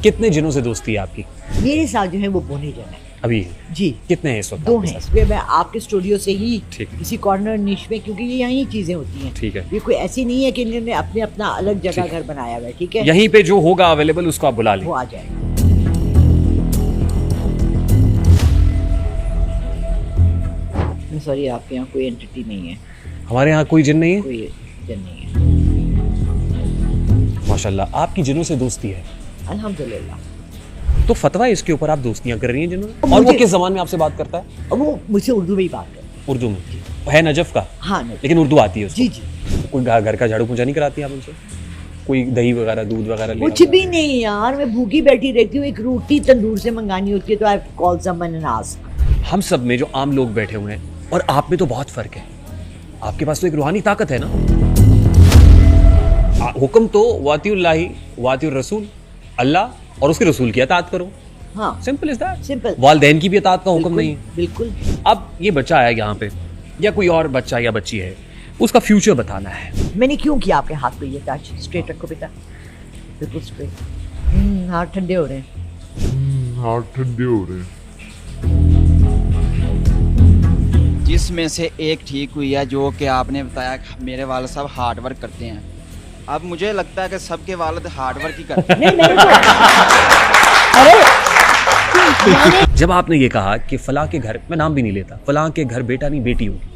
कितने जिनों से दोस्ती है आपकी मेरे साथ जो है वो बोने जन है अभी? जी। कितने हैं इस वक्त? 2 हैं। इसलिए मैं आपके स्टूडियो से ही ठीक है। किसी कॉर्नर निश में, क्योंकि ये यहीं चीजें होती हैं। ठीक है। ये कोई ऐसी नहीं है कि इन्होंने अपने अपना अलग जगह ठीक है। घर बनाया हुआ है। ठीक है, यहीं पे जो होगा अवेलेबल उसको आप बुला लें। वो आ जाएगा। सॉरी, आपके यहाँ कोई एंटिटी नहीं है? हमारे यहाँ कोई जिन नहीं है? कोई जन नहीं है। माशाल्लाह, आपकी जिनों से दोस्ती है? अल्हम्दुलिल्लाह। तो फतवा है इसके ऊपर, आप दोस्तियां कर रही हैं जिन्होंने? और वो मुझे- किस जबान में आपसे बात करता है? अब वो मुझसे उर्दू में ही बात करते हैं। उर्दू में है, नजफ का? हाँ नहीं। लेकिन उर्दू आती है उसको? जी जी। कोई घर का झाड़ू पोंछा नहीं कराती आप उनसे? कोई दही वगैरह दूध वगैरह ले कुछ भी नहीं यार, मैं भूखी बैठी रहती हूँ। एक रोटी तंदूर से मंगानी होती है तो I call someone and ask. हम सब में जो आम लोग बैठे हुए हैं और आप में तो बहुत फर्क है। आपके पास तो एक रूहानी ताकत है ना। हुक्म तो वातिउल्लाही वातिउर रसूल, अल्लाह और उसके रसूल की अताअत करो। हाँ, सिंपल इज दैट। सिंपल। वालिदैन की भी अताअत का हुक्म नहीं है। बिल्कुल। अब ये बच्चा है यहाँ पे या कोई और बच्चा या बच्ची है, उसका फ्यूचर बताना है। मैंने क्यों किया आपके हाथ पे ये टच? स्ट्रेट रखो बेटा, बिल्कुल स्ट्रेट। हाथ ठंडे हो रहे हैं। हाथ ठंडे हो रहे हैं। जिसमें से एक ठीक हुई है, जो कि आपने बताया कि मेरे वाले साहब हार्ड वर्क करते हैं। अब मुझे लगता है कि सबके वालिद हार्ड वर्क ही करते हैं। नहीं, मैंने तो अरे जब आपने ये कहा कि फलां के घर, मैं नाम भी नहीं लेता, फलां के घर बेटा नहीं बेटी होगी,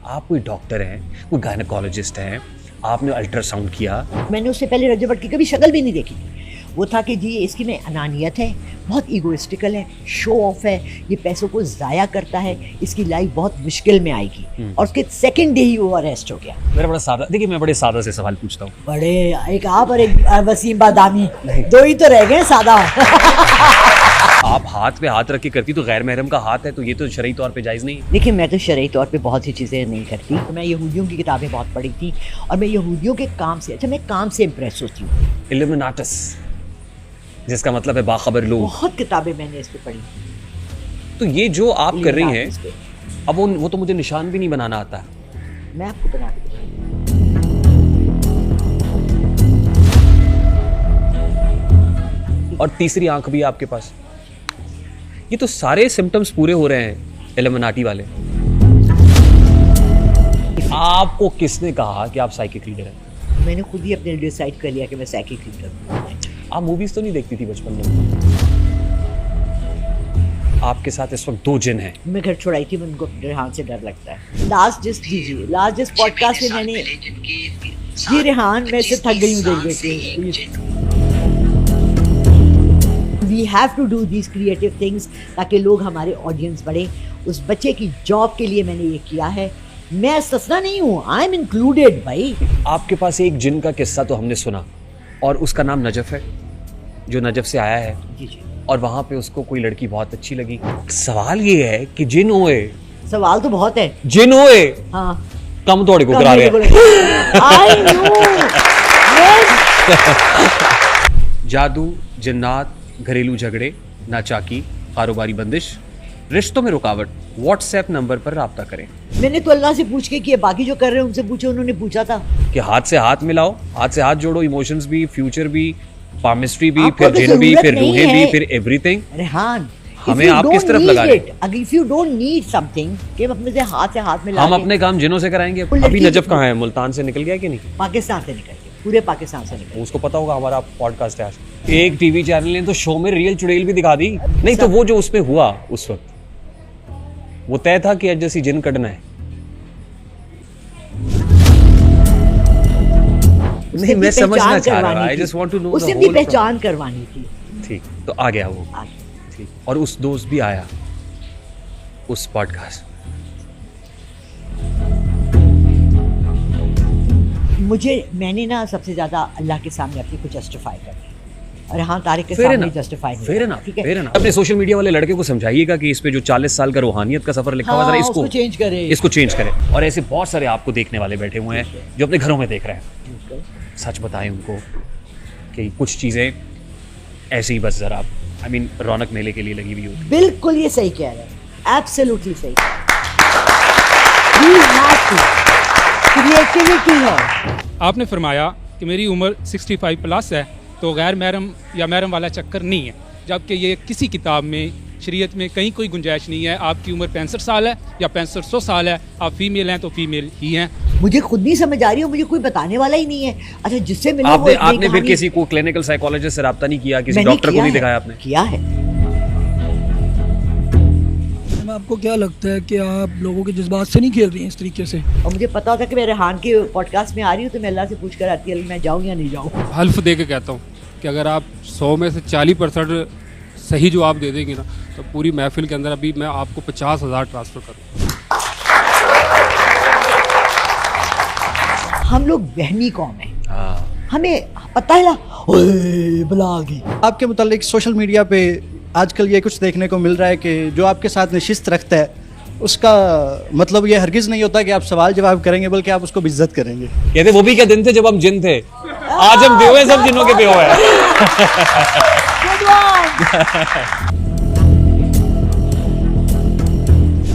आप कोई डॉक्टर हैं, कोई गायनेकोलॉजिस्ट हैं, आपने अल्ट्रासाउंड किया। मैंने उससे पहले रजब भट्ट की कभी शक्ल भी नहीं देखी थी। वो था कि जी इसकी में अनानियत है, बहुत ईगोइस्टिकल है, शो ऑफ है, ये पैसों को ज़ाया करता है, इसकी लाइफ बहुत मुश्किल में आएगी। और उसके सेकंड डे ही वो अरेस्ट हो गया। मेरा बड़ा सादा, देखिए मैं बड़े सादा से सवाल पूछता हूँ। बड़े, एक आप और एक वसीम बादामी, दो ही तो रह गए सादा। आप हाथ पे हाथ रख के करती तो गैर महरम का हाथ है, तो ये तो शरई तौर पे जायज़ नहीं है। देखिए, मैं तो शरई तौर पे बहुत सी चीज़ें नहीं करती। मैं यहूदियों की किताबें बहुत पढ़ी थी और मैं यहूदियों के काम से, अच्छा मैं काम से इम्प्रेस होती हूँ। इल्यूमिनाटस, जिसका मतलब है बाखबर लोग। बहुत किताबें मैंने इस पे पढ़ी। तो ये जो आप कर रही हैं, इस पे अब वो तो मुझे निशान भी नहीं बनाना आता है। मैं आपको बना के दूंगी। और तीसरी आंख भी है आपके पास। ये तो सारे सिम्टम्स पूरे हो रहे हैं इल्यूमिनाटी वाले। आपको किसने कहा कि आप साइकिक रीडर हैं? मैंने खुद ही अपने डिसाइड कर लिया कि मैं साइकिक रीडर हूँ। आप मूवीज तो नहीं देखती थी बचपन में? आपके साथ इस वक्त 2 जिन हैं। मैं घर छोड़ाई थी, उनको रेहान से डर लगता है। लास्ट जिस पॉडकास्ट में मैंने जी रेहान, मैं इससे थक गई हूँ देख के। We have to do these creative things ताकि लोग, हमारे ऑडियंस बढ़े। उस बच्चे की जॉब के लिए मैंने ये किया है। मैं सस्ता नहीं हूँ, आई एम इंक्लूडेड भाई। आपके पास एक जिन का किस्सा तो हमने सुना और उसका नाम नजफ है, जो नजफ से आया है जी जी। और वहां पे उसको कोई लड़की बहुत अच्छी लगी। सवाल ये है कि जिन होए, सवाल तो बहुत है। जिन होए हाँ, कम थोड़े को करा रहे हैं। I know. जादू, जिन्नात, घरेलू झगड़े, नाचाकी, कारोबारी बंदिश, रिश्तों में रुकावट, व्हाट्सएप नंबर पर राब्ता करें। मैंने तो अल्लाह से पूछ के किया, बाकी जो कर रहे हैं उनसे पूछो। उन्होंने पूछा था कि हाथ से हाथ मिलाओ, हाथ से हाथ जोड़ो, इमोशंस भी, फ्यूचर भी, पामिस्ट्री भी, आपको फिर तो जिन भी, जरूरत फिर नहीं रूहें भी, है। फिर एवरीथिंग। रेहान, हमें आप किस तरफ लगा रहे हैं? अगर if you don't need something कि अपने से हाथ मिला हम के- अपने काम जिनों से कराएंगे। वो लड़की- अभी नजफ कहाँ है? मुल्तान से निकल गया कि नहीं? पाकिस्तान से निकल के, पूरे पाकिस्तान से निकल उसको पता होगा हमारा पॉडकास्ट है आज। एक टीवी चैनल ने तो शो में रियल चुड़ैल भी दिखा दी। नहीं तो वो जो उसमें हुआ उस वक्त, वो तय था कि जैसी जिन कटना है। नहीं, मैं समझना चाह रहा हूँ। I just want to know उससे अपनी पहचान करवानी थी। ठीक, तो आ गया वो। आगे। ठीक, और उस दोस्त भी आया उस पॉडकास्ट। मैंने ना सबसे ज्यादा अल्लाह के सामने अपनी को जस्टिफाई करना है और हाँ, तारिक के Fair सामने enough. जस्टिफाई नहीं Fair करना, enough, ठीक है? fair enough. अपने सोशल मीडिया वाले लड़के को समझाइएगा कि इस पे जो 40 साल का रूहानियत का सफर लिखा हुआ है, हाँ, जरा उसको चेंज करे। इसको चेंज करें। और ऐसे बहुत सारे आपको देखने वाले बैठे हुए हैं जो अपने घरों में देख रहे हैं। सच बताएं उनको कि कुछ चीजें ऐसे ही बस जरा, आई मीन, रौनक मेले के लिए लगी हुई होती। बिल्कुल ये सही कह रहे हैं, एब्सोल्युटली सही। क्रिएटिविटी है। आपने फरमाया कि मेरी उम्र 65 प्लस है तो गैर महरम या महरम वाला चक्कर नहीं है, जबकि ये किसी किताब में शरीयत में कहीं कोई गुंजाइश नहीं है। आपकी उम्र 65 साल है या 6500 साल है, आप फीमेल हैं तो फीमेल ही हैं। मुझे खुद नहीं समझ आ रही हो, मुझे कोई बताने वाला ही नहीं है। अच्छा, जिससे मिलो आपने वो आपने फिर किसी को क्लिनिकल साइकोलॉजिस्ट से रब्ता नहीं किया, किसी डॉक्टर को नहीं दिखाया आपने? किया है। आपको क्या लगता है कि आप लोगों के जज्बात से नहीं खेल रही हैं इस तरीके से? और मुझे पता होता कि मैं रेहान के पॉडकास्ट में आ रही हूँ तो मैं अल्लाह से पूछ कर आती है मैं जाऊँ या नहीं जाऊँ। हल्फ दे के कहता हूँ कि अगर आप 100 में से 40% सही जवाब दे देंगे ना, तो पूरी महफिल के अंदर अभी मैं आपको 50,000 ट्रांसफ़र करूँ। हम लोग बहनी कौम है, हमें पता है ना, ओए बला आ गई। आपके मुतालिक सोशल मीडिया पे आजकल ये कुछ देखने को मिल रहा है कि जो आपके साथ नशिस्त रखता है उसका मतलब ये हरगिज़ नहीं होता कि आप सवाल जवाब करेंगे, बल्कि आप उसको बेइज्जत करेंगे। कहते वो भी क्या दिन थे जब हम जिन थे, आज हम बेव हैं, सब जिनों के बेव है।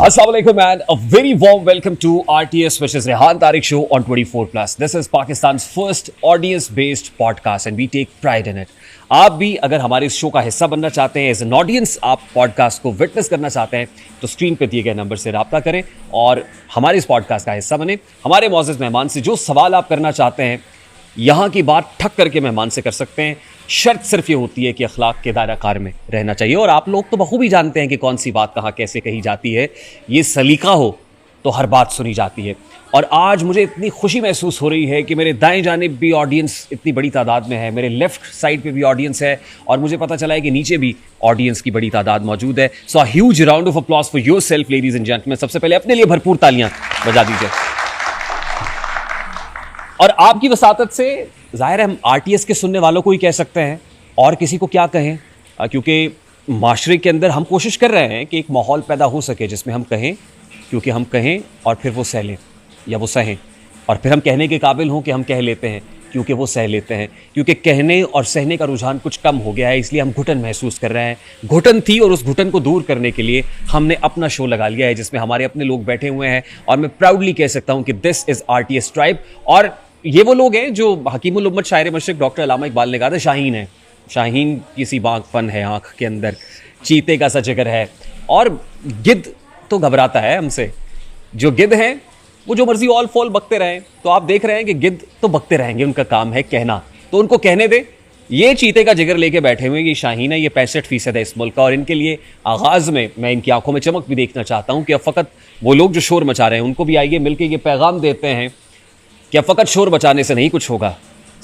Assalamualaikum and a very warm welcome to RTS, which is Rehan Tariq Show on 24+. This is Pakistan's first audience-based podcast and we take pride in it. आप भी अगर हमारे इस शो का हिस्सा बनना चाहते हैं, एज एन ऑडियंस आप पॉडकास्ट को विटनेस करना चाहते हैं, तो स्क्रीन पे दिए गए नंबर से रब्ता करें और हमारे इस पॉडकास्ट का हिस्सा बने। हमारे मौजूद मेहमान से जो सवाल आप करना चाहते हैं, यहाँ की बात ठक करके मेहमान से कर सकते हैं। शर्त सिर्फ ये होती है कि अखलाक के दायरा कार में रहना चाहिए, और आप लोग तो बखूबी जानते हैं कि कौन सी बात कहाँ कैसे कही जाती है। ये सलीका हो तो हर बात सुनी जाती है। और आज मुझे इतनी खुशी महसूस हो रही है कि मेरे दाएं जानिब भी ऑडियंस इतनी बड़ी तादाद में है, मेरे लेफ्ट साइड पे भी ऑडियंस है, और मुझे पता चला है कि नीचे भी ऑडियंस की बड़ी तादाद मौजूद है। So a huge round of applause for yourself ladies and gentleman. सबसे पहले अपने लिए भरपूर तालियां बजा दीजिए। और आपकी वसातत से जाहिर है हम आरटीएस के सुनने वालों को ही कह सकते हैं, और किसी को क्या कहें, क्योंकि माशरे के अंदर हम कोशिश कर रहे हैं कि एक माहौल पैदा हो सके जिसमें हम कहें, क्योंकि हम कहें और फिर वो सह लें, या वो सहें और फिर हम कहने के काबिल हों कि हम कह लेते हैं, क्योंकि वो सह लेते हैं। क्योंकि कहने और सहने का रुझान कुछ कम हो गया है, इसलिए हम घुटन महसूस कर रहे हैं। घुटन थी और उस घुटन को दूर करने के लिए हमने अपना शो लगा लिया है जिसमें हमारे अपने लोग बैठे हुए हैं, और मैं प्राउडली कह सकता हूँ कि दिस इज़ आरटीएस ट्राइब। और ये वो लोग हैं जो हकीमुल उम्मत शायर मशरिक डॉक्टर अल्लामा इकबाल ने कहा था, शाहीन है, शाहीन किसी बागफन है आँख के अंदर, चीते का सा जिगर है। और गिद्ध तो घबराता है हमसे, जो गिद्ध हैं वो जो मर्जी ऑल फॉल बकते रहें, तो आप देख रहे हैं कि गिद्ध तो बकते रहेंगे, उनका काम है कहना, तो उनको कहने दे। ये चीते का जिगर लेके बैठे हुए, ये शाहीन है, ये 65% है इस मुल्क का, और इनके लिए आगाज़ में मैं इनकी आंखों में चमक भी देखना चाहता हूँ कि अब फ़कत वो लोग जो शोर मचा रहे हैं उनको भी आइए मिलकर ये पैगाम देते हैं कि अब फ़कत शोर मचाने से नहीं कुछ होगा,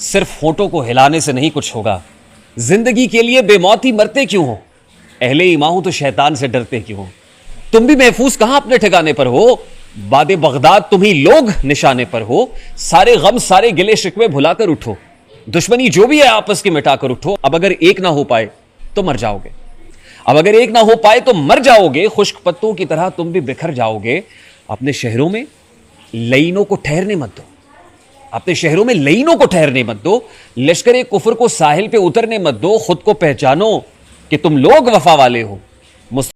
सिर्फ होठों को हिलाने से नहीं कुछ होगा। ज़िंदगी के लिए बेमौती मरते क्यों हो, अहले ईमान हो तो शैतान से डरते क्यों हो। तुम भी महफूज कहाँ अपने ठिकाने पर हो, बादे बगदाद तुम ही लोग निशाने पर हो। सारे गम सारे गिले शिकवे भुलाकर उठो, दुश्मनी जो भी है आपस की मिटाकर उठो। अब अगर एक ना हो पाए तो मर जाओगे, अब अगर एक ना हो पाए तो मर जाओगे। खुश्क पत्तों की तरह तुम भी बिखर जाओगे। अपने शहरों में लईनों को ठहरने मत दो, अपने शहरों में लईनों को ठहरने मत दो। लश्कर कुफर को साहिल पे उतरने मत दो। खुद को पहचानो कि तुम लोग वफा वाले हो,